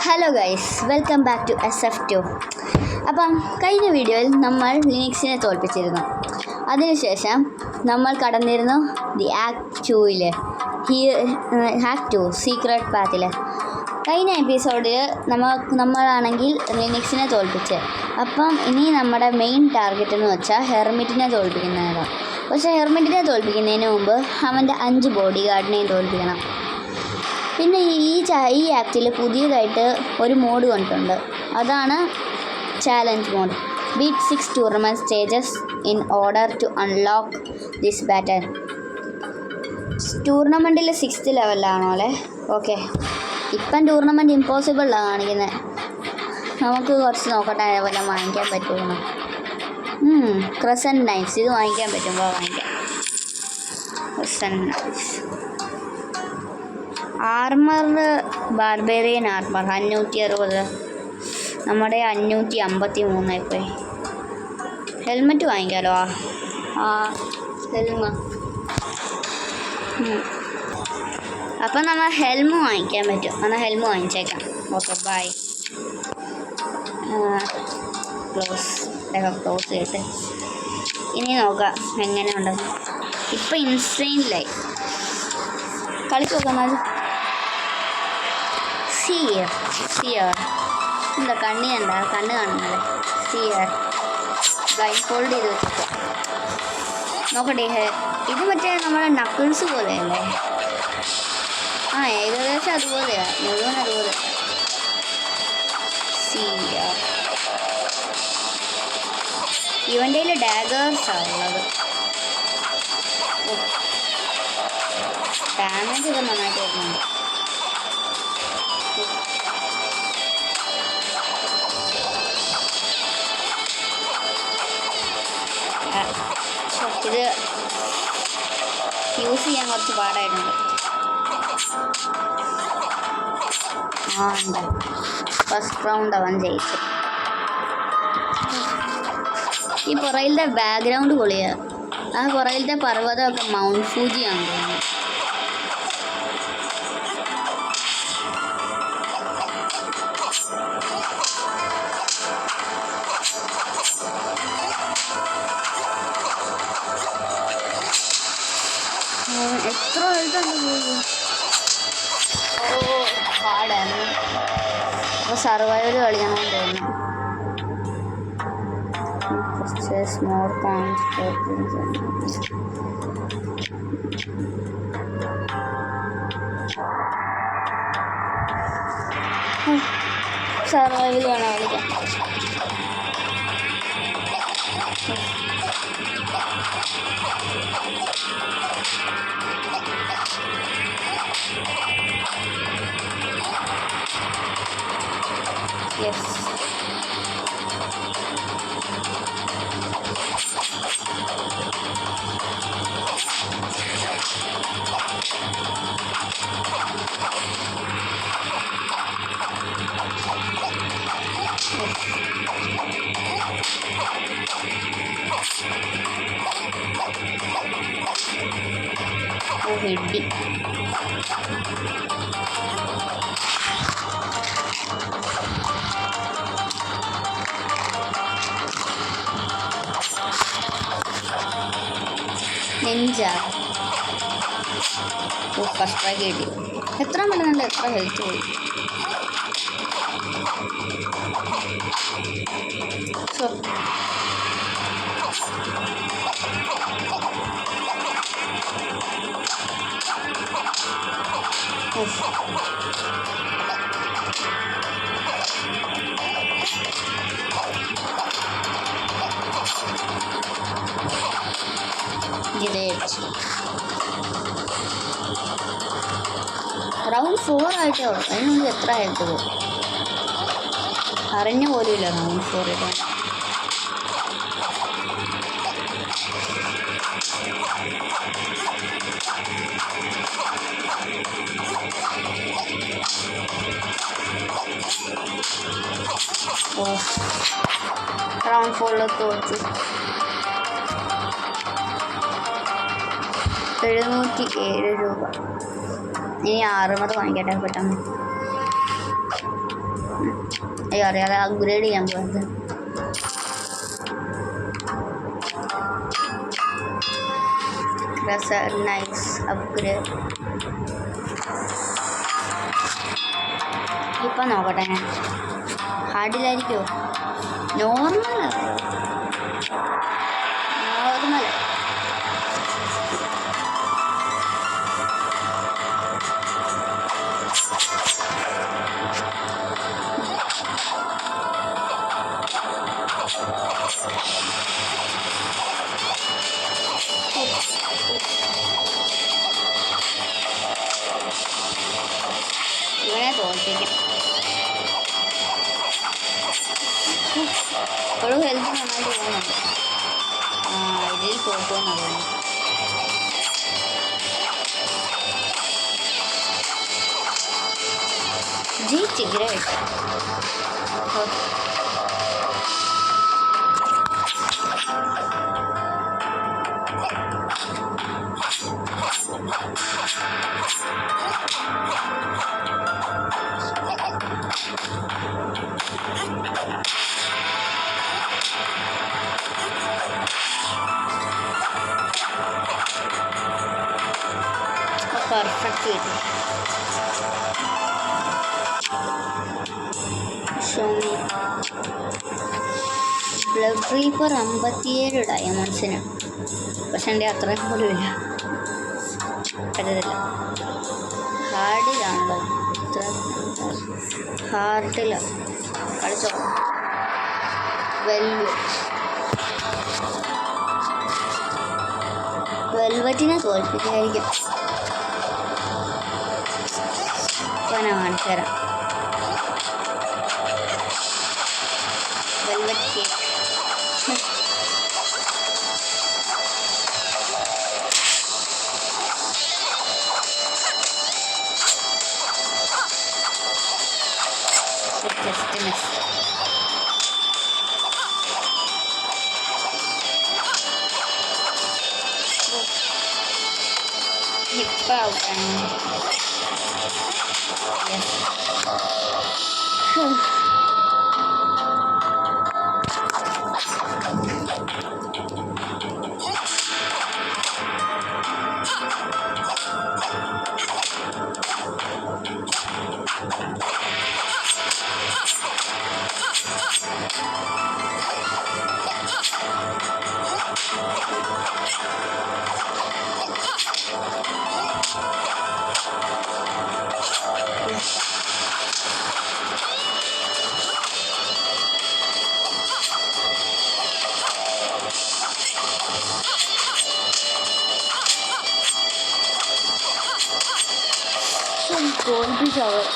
Hello guys, welcome back to SF2. അപ്പം കഴിഞ്ഞ വീഡിയോയിൽ നമ്മൾ ലിനക്സിനെ തോൽപ്പിച്ചിരുന്നു. അതിനുശേഷം നമ്മൾ കടന്നിരുന്നു ദി ആക്ട് 2 ആക്ട് 2 സീക്രട്ട് പാത്തിൽ. കഴിഞ്ഞ എപ്പിസോഡിൽ നമ്മളാണെങ്കിൽ ലിനക്സിനെ തോൽപ്പിച്ച്. അപ്പം ഇനി നമ്മുടെ മെയിൻ ടാർഗറ്റ് എന്ന് വെച്ചാൽ ഹെർമിറ്റിനെ തോൽപ്പിക്കുന്നതാണ്. പക്ഷേ ഹെർമിറ്റിനെ തോൽപ്പിക്കുന്നതിന് മുമ്പ് അവൻ്റെ 5 ബോഡി ഗാർഡിനെയും തോൽപ്പിക്കണം. പിന്നെ ഈ ആക്റ്റിൽ പുതിയതായിട്ട് ഒരു മോഡ് കൊണ്ടിട്ടുണ്ട്. അതാണ് challenge mode. Beat 6 tournament stages in order to unlock this battle. ടൂർണമെൻറ്റിൽ 6th ലെവലിലാണോ അല്ലേ? ഓക്കെ, ഇപ്പം ടൂർണമെൻറ്റ് ഇമ്പോസിബിളാണ് കാണിക്കുന്നത്. നമുക്ക് കുറച്ച് നോക്കട്ടെ വല്ലതും വാങ്ങിക്കാൻ പറ്റുമോ. ക്രസൻറ്റ് നൈറ്റ്സ് ഇത് വാങ്ങിക്കാൻ പറ്റുമ്പോൾ വാങ്ങിക്കാം. Crescent knights armour, barbarian armour 560, നമ്മുടെ 553 പോയി. ഹെൽമെറ്റ് വാങ്ങിക്കാമല്ലോ. ഹെൽമ അപ്പം നമ്മൾ ഹെൽമ് വാങ്ങിക്കാൻ പറ്റും. എന്നാൽ ഹെൽമ് വാങ്ങിച്ചേക്കാം. Okay, bye. ക്ലോസ് ചെയ്തിട്ട് ഇനി നോക്കാം എങ്ങനെ ഉണ്ടെന്ന്. ഇപ്പം ഇൻസ്റ്റൈനിലായി കളിച്ച് നോക്കുന്നത്. സിയർ എന്താ കണ്ണ് കാണുന്നത്? സിയർ ബ്ലൈൻഡ് ഫോൾഡ് ചെയ്ത് വെച്ചിട്ട് നോക്കട്ടെ. ഇത് മറ്റേ നമ്മുടെ നക്കിൾസ് പോലെയല്ലേ? ഏകദേശം അതുപോലെയാണ്, മുഴുവൻ അതുപോലെ. സിയർ ഇവൻ്റെ കയ്യിൽ ഡാഗേഴ്സാണ് ഉള്ളത്. ഡാമേജ് ഒക്കെ നന്നായിട്ട് വരുന്നുണ്ട്. ഇത് യൂസ് ചെയ്യാൻ കുറച്ച് പാടായിട്ടുണ്ട്. എന്താ ഫസ്റ്റ് റൗണ്ട് അവൻ ജയിച്ചു. ഈ പുറയിലത്തെ ബാക്ക്ഗ്രൗണ്ട് പൊളിയാണ്. ആ പുറയിലത്തെ പർവ്വതമൊക്കെ മൗണ്ട് ഫൂജിയാണ് തോന്നുന്നു. എത്ര എഴുതുണ്ട്. പാടാണ്. അപ്പോൾ സർവൈവൽ കളിക്കണമെന്ന് തോന്നുന്നു. മോർ സർവൈവൽ വേണം കളിക്കാൻ. Yes, heady. ഫസ്റ്റ് ട്രൈ കിട്ടി. എത്ര മടങ്ങുണ്ട്, എത്ര ഹെൽത്ത് പോയി. റൗണ്ട് 4 ആയിട്ടേ ഉള്ളൂ. അതിനുള്ളിൽ എത്ര ഹെൽത്ത് പോകും അറിഞ്ഞ പോലുമില്ല. റൗണ്ട് 4 ഇടാൻ റൗണ്ട് 4 തോൽച്ചു. 707 രൂപ. ഇനി 6 വാങ്ങിക്കട്ടെ പെട്ടെന്ന്. അയ്യോ അറിയാതെ അപ്ഗ്രേഡ് ചെയ്യാൻ പോയത്. Nice upgrade. ഇപ്പം നോക്കട്ടെ ഞാൻ. ഹാർഡിലായിരിക്കുമോ? നോർമൽ. ഇവനെ തോൽപ്പിക്കും. ഇപ്പോഴും ഹെൽത്ത് നന്നായിട്ട് പോകുന്നുണ്ട്. ഇതിൽ തോക്കുമെന്നാണ് തോന്നുന്നു. ജയിച്ച് ഗ്രേറ്റ്. പെർഫെക്റ്റ് ചെയ്തു. Blood Reaper 57 ഡയമണ്ട്സിന്. പക്ഷെ എൻ്റെ അത്രയും പോലും ഇല്ല. പറ്റത്തില്ല. ഹാർഡിലാണല്ലോ. ഹാർഡില കളിച്ചോ. വെൽവറ്റിനെ തോൽപ്പിക്കായിരിക്കും. ഇപ്പം ഞാൻ കാണിച്ചു തരാം. Velvet cake. Just miss. ഇപ്പം ഔട്ടാണ്. തോൽപ്പിച്ചവർ.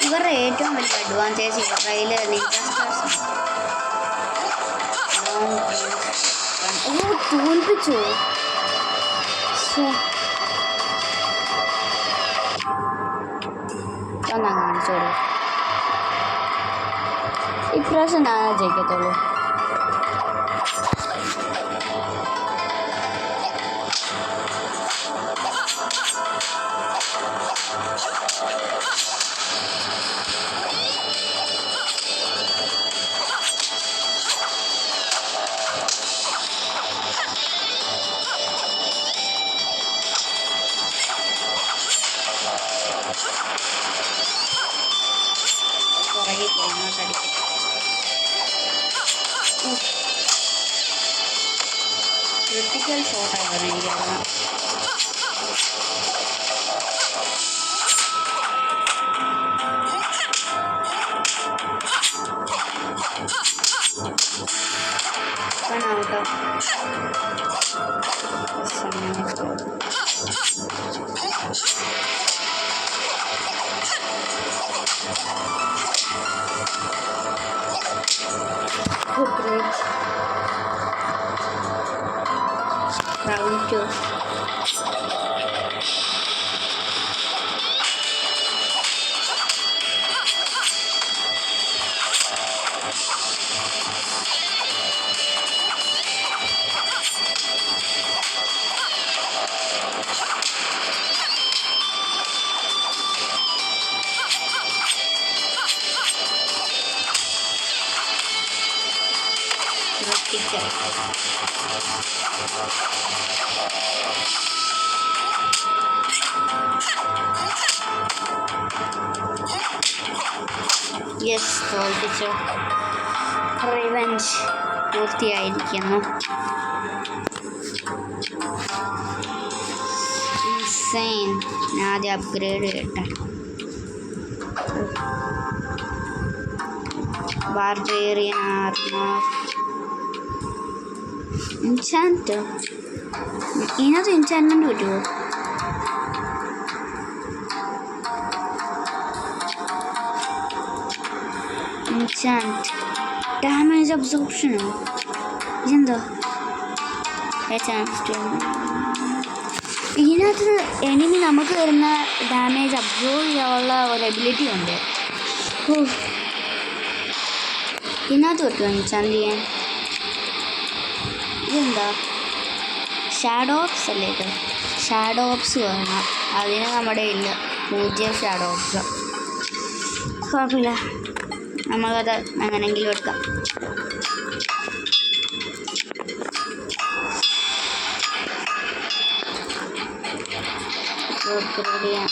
ഇവരുടെ ഏറ്റവും വലിയ അഡ്വാൻറ്റേജ് ഇവരുടെ കയ്യിൽ തോൽപ്പിച്ചു. ഒന്നാ കാണിച്ചോളൂ. ഇപ്രാവശ്യം ഞാനാ ജയിക്കത്തുള്ളൂ. പുറകെ പോകുന്നോട്ടടിക്കും. ക്രിട്ടിക്കൽ ഷോട്ടായിരുന്നു എനിക്കറിയാം. ഔട്ടോ തോൽപ്പിച്ച്. യെസ്, തോൽപ്പിച്ചു. റിവെഞ്ച് പൂർത്തിയായിരിക്കുന്നു. ഇൻസൈൻ. ഞാൻ ആദ്യം അപ്ഗ്രേഡ് ചെയ്യട്ടെ. ബാർബേറിയൻ ആർമർ, എൻചാൻറ്റോ. ഇതിനകത്ത് എൻചാൻമെൻറ്റ് കിട്ടുമോ? എൻചാൻറ്റ് ഡാമേജ് അബ്സോർപ്ഷനോ? ഇതെന്താ? ഇതിനകത്ത് എനിമി നമുക്ക് വരുന്ന ഡാമേജ് അബ്സോർവ് ചെയ്യാനുള്ള ഒരു എബിലിറ്റി ഉണ്ട്. ഇതിനകത്ത് പറ്റുമോ എൻചാൻറ്റ് ചെയ്യാൻ? ഇതെന്താ? ഷാഡോ ഓപ്സ് അല്ലേ ഇത്? ഷാഡോ ഓപ്സ് വേണം. അതിന് നമ്മുടെ ഇല്ല, 0 ഷാഡോ ഓപ്സ്. കുഴപ്പമില്ല, നമുക്കത് എങ്ങനെയെങ്കിലും എടുക്കാം. ചെയ്യാം.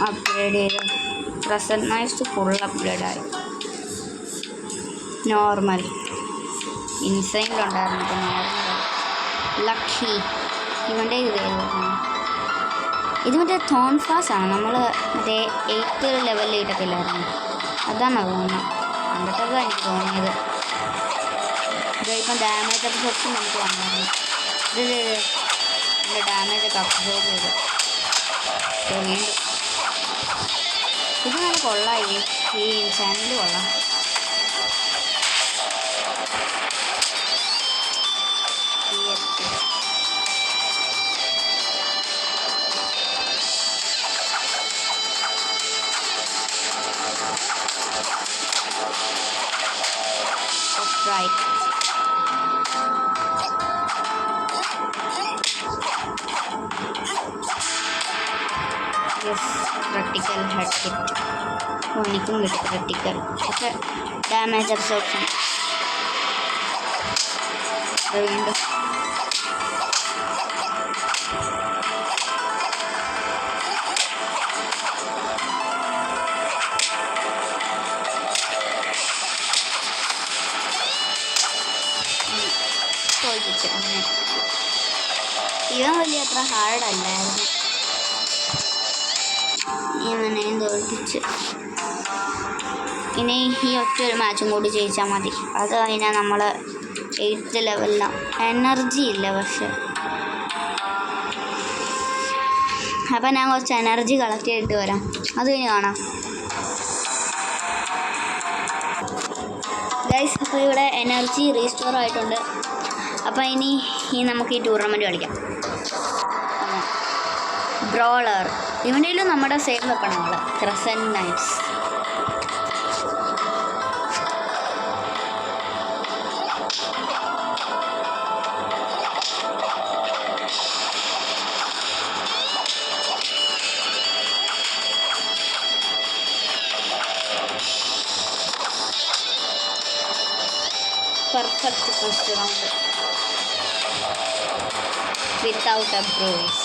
അപ്ഗ്രേഡ് ചെയ്ത് പ്രസന്നൈസ്ഡ് ഫുൾ അപ്ഗ്രേഡായി. നോർമൽ ഇൻസൈനിലുണ്ടായിരുന്നു, ഇപ്പോൾ നോർമൽ. ലക്കി ഇവൻ്റെ ഇത് മറ്റേ തോൺഫാസാണ്. നമ്മൾ മറ്റേ 8th ലെവലിൽ ഇട്ടത്തില്ലായിരുന്നു, അതാണ് തോന്നുന്നത്. കണ്ടിട്ടൊക്കെ എനിക്ക് തോന്നിയത്. ഇപ്പം ഡാമേജ് അബ്സോർപ്ഷൻ നമുക്ക് വന്നായിരുന്നു. ഇത് എൻ്റെ ഡാമേജൊക്കെ അബ്സോർബ് ചെയ്ത് വീണ്ടും. ഇത് നല്ല കൊള്ളായി, ഈ ചാനൽ കൊള്ളാം. Right. Yes, critical head hit. എനിക്കും കിട്ടി ക്രിട്ടിക്കൽ. പക്ഷെ ഡാമേജ് അബ്സോർപ്ഷൻ വീണ്ടും. തോൽപ്പിച്ചു. ഇവൻ വലിയ അത്ര ഹാർഡല്ലായിരുന്നു, ഇവനെയും തോൽപ്പിച്ച്. ഇനി ഈ ഒറ്റൊരു മാച്ചും കൂടി ജയിച്ചാൽ മതി. അത് കഴിഞ്ഞാൽ നമ്മൾ 8th ലെവലിലാണ്. എനർജി ഇല്ല പക്ഷെ. അപ്പം ഞാൻ കുറച്ച് എനർജി കളക്ട് ചെയ്തിട്ട് വരാം, അത് കഴിഞ്ഞ് കാണാം ഗൈസ്. അപ്പോൾ ഇവിടെ എനർജി റീസ്റ്റോർ ആയിട്ടുണ്ട്. അപ്പോൾ ഇനി നമുക്ക് ഈ ടൂർണമെൻറ്റ് കളിക്കാം. ബ്രോളർ ഇവൻ്റെയിലും നമ്മുടെ സെയിം വെപ്പണുകൾ, crescent knights. Perfect first round without a bruise.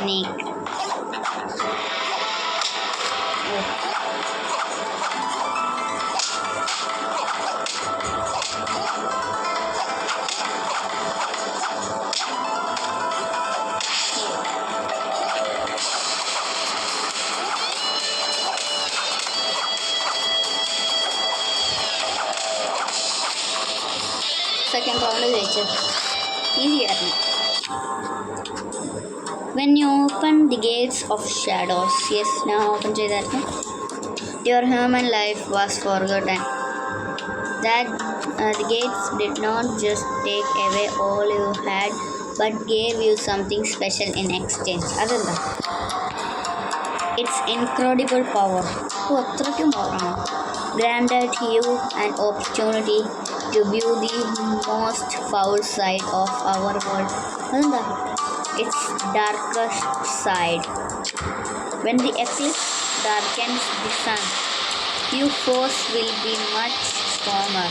Sneak. Second round ജയിച്ചു. ഈസി ആയിരുന്നു. When you open the gates of shadows, yes, now open ചെയ്തായിരുന്നു. Your human life was forgotten. That the gates did not just take away all you had, but gave you something special in exchange. അതെന്താ? It's incredible power. അത്രയ്ക്കും പവറാണ്. Granted you an opportunity to view the most foul side of our world. അതെന്താ? Its darkest side. When the eclipse darkens the sun, your force will be much stronger.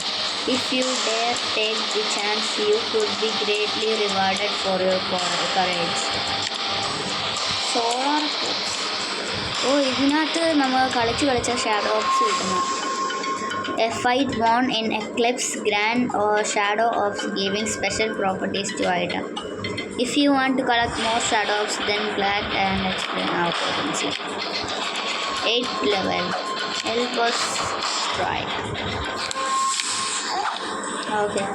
If you dare take the chance, you could be greatly rewarded for your courage. Solar eclipse. ഇതിനകത്ത് നമ്മൾ കളിച്ച shadow ops കിട്ടുന്നു. A fight won in eclipse grant or shadow ops giving special properties to item. If you want to collect more shadow ops, then glad and explain our potency. 8th level Elbows Strike. Okay,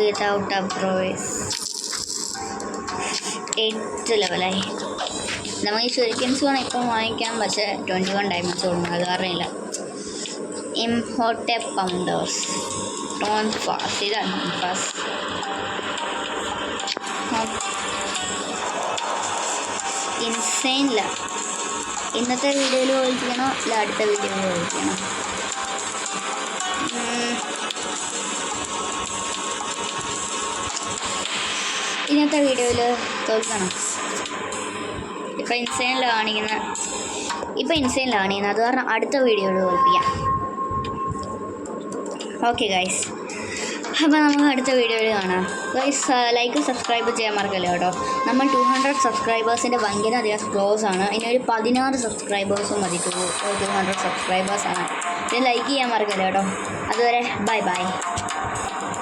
without a promise. 8th level ആയി. നമുക്ക് ഈ ഷുരിക്കൻസ് വേണം ഇപ്പം വാങ്ങിക്കാം, പക്ഷേ 21 diamonds കൊടുക്കണം, അത് അറിയില്ല. Imhotep Pounders Don't Fast. ഇതാണ് ഫാസ്റ്റ്. ഇൻസൈനില്ല. ഇന്നത്തെ വീഡിയോയിൽ ചോദിക്കണോ അല്ല അടുത്ത വീഡിയോയിൽ ചോദിക്കണോ? ഇന്നത്തെ വീഡിയോയിൽ തോൽക്കണം. ഇപ്പം ഇൻസൈനിലാണ് കാണിക്കുന്നത്, അത് കാരണം അടുത്ത വീഡിയോയിൽ തോൽപ്പിക്കാം. ഓക്കെ ഗൈസ്, അപ്പോൾ നമുക്ക് അടുത്ത വീഡിയോയിൽ കാണാം. ഗൈസ് ലൈക്ക് സബ്സ്ക്രൈബ് ചെയ്യാൻ മറക്കല്ലോ കേട്ടോ. നമ്മൾ 200 സബ്സ്ക്രൈബേഴ്സിൻ്റെ ഭയങ്കര അധികം ക്ലോസ് ആണ്. ഇനി ഒരു 16 സബ്സ്ക്രൈബേഴ്സും മതി. 200 സബ്സ്ക്രൈബേഴ്സാണ്. ഇത് ലൈക്ക് ചെയ്യാൻ മറക്കല്ലോ കേട്ടോ. അതുവരെ ബൈ.